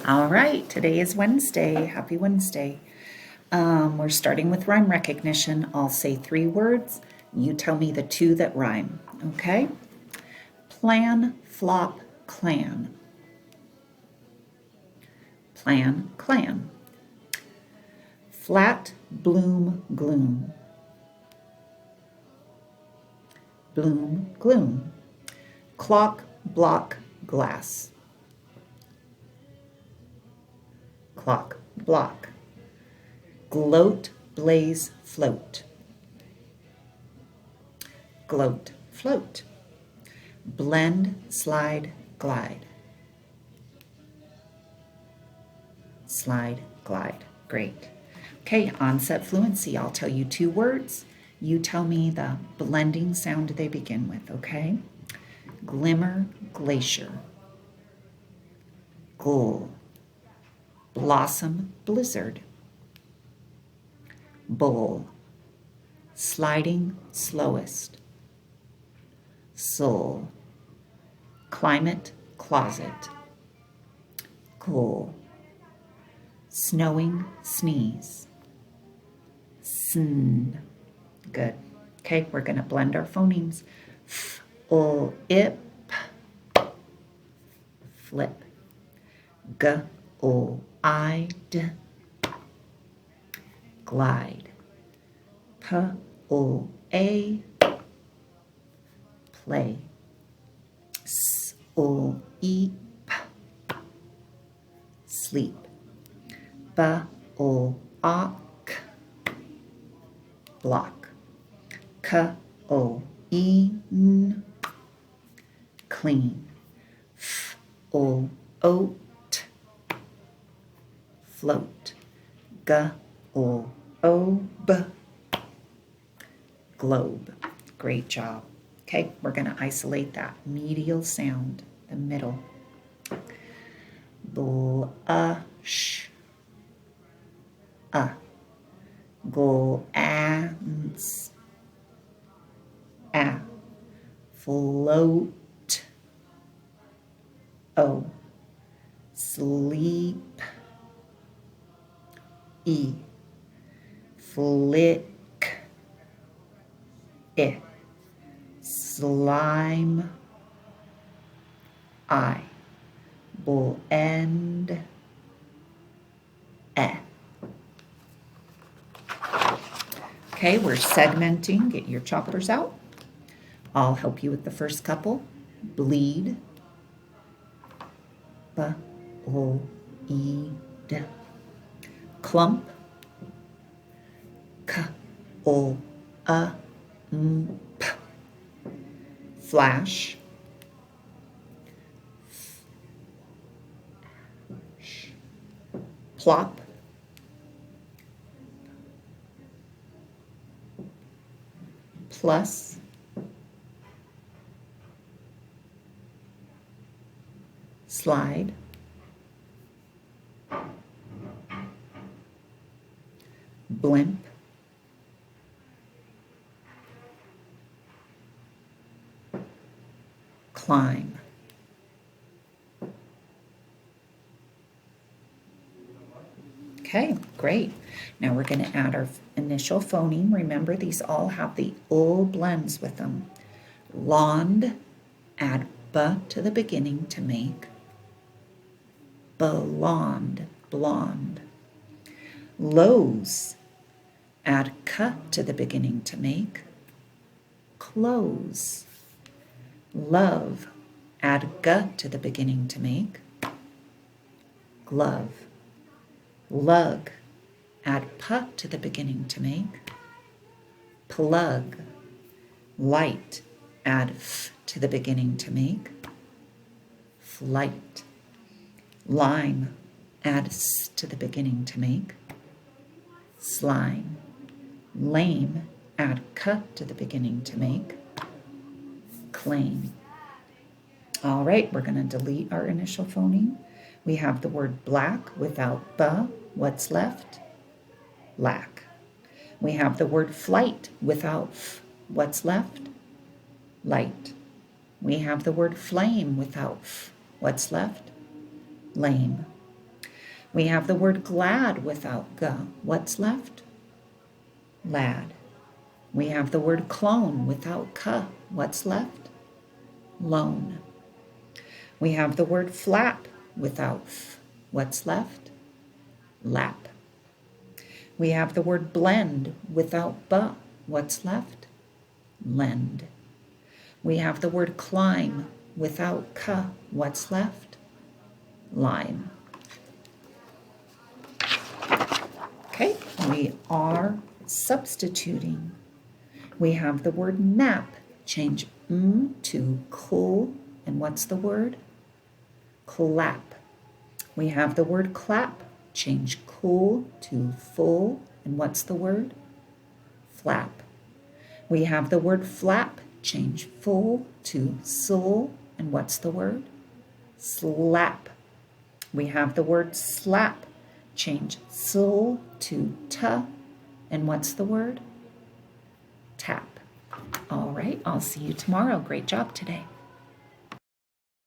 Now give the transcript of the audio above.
All right, today is Wednesday. Happy Wednesday. We're starting with rhyme recognition. I'll say 3 words. You tell me the 2 that rhyme, okay? Plan, flop, clan. Plan, clan. Flat, bloom, gloom. Bloom, gloom. Clock, block, glass. Clock, block. Gloat, blaze, float. Gloat, float. Blend, slide, glide. Slide, glide. Great. Okay, onset fluency. I'll tell you 2 words. You tell me the blending sound they begin with, okay? Glimmer, glacier. Gull. Blossom, blizzard. Bull. Sliding, slowest. Soul. Climate, closet. Cool. Snowing, sneeze. Sn. Good. Okay, we're going to blend our phonemes. F, o, ip. Flip. G, o, I, d. Glide. P, o, a. Play. S, o, e, p. Sleep. B, o, a, k. Block. K, o, e, n. Clean. F, o, oat. Float. G, o, b. Globe. Great job. Okay, we're going to isolate that medial sound, the middle. Blush. Glance. Float. O. Sleep. E. Flick. I. Slime. I. Blend. E. Okay, we're segmenting. Get your choppers out. I'll help you with the first couple. Bleed. B, o, e, d. Clump. K, o, a, m, p. Flash. Plop. Plus. Slide. Blimp. Climb. Okay, great. Now we're going to add our initial phoneme. Remember, these all have the ul blends with them. Blonde, add b to the beginning to make blonde, blonde. Lows, add k to the beginning to make clothes. Love, add g to the beginning to make glove. Lug, add p to the beginning to make plug. Light, add f to the beginning to make flight. Lime, add s to the beginning to make slime. Lame, add k to the beginning to make claim. All right, we're going to delete our initial phoneme. We have the word black without b. What's left? Lack. We have the word flight without f. What's left? Light. We have the word flame without f. What's left? Lame. We have the word glad without G. What's left? Lad. We have the word clone without K. What's left? Lone. We have the word flap without F. What's left? Lap. We have the word blend without B. What's left? Lend. We have the word climb without K. What's left? Lime. Okay, we are substituting. We have the word map. Change M to cool. And what's the word? Clap. We have the word clap. Change cool to full. And what's the word? Flap. We have the word flap. Change full to soul. And what's the word? Slap. We have the word slap. Change soul to ta. And what's the word? Tap. All right, I'll see you tomorrow. Great job today.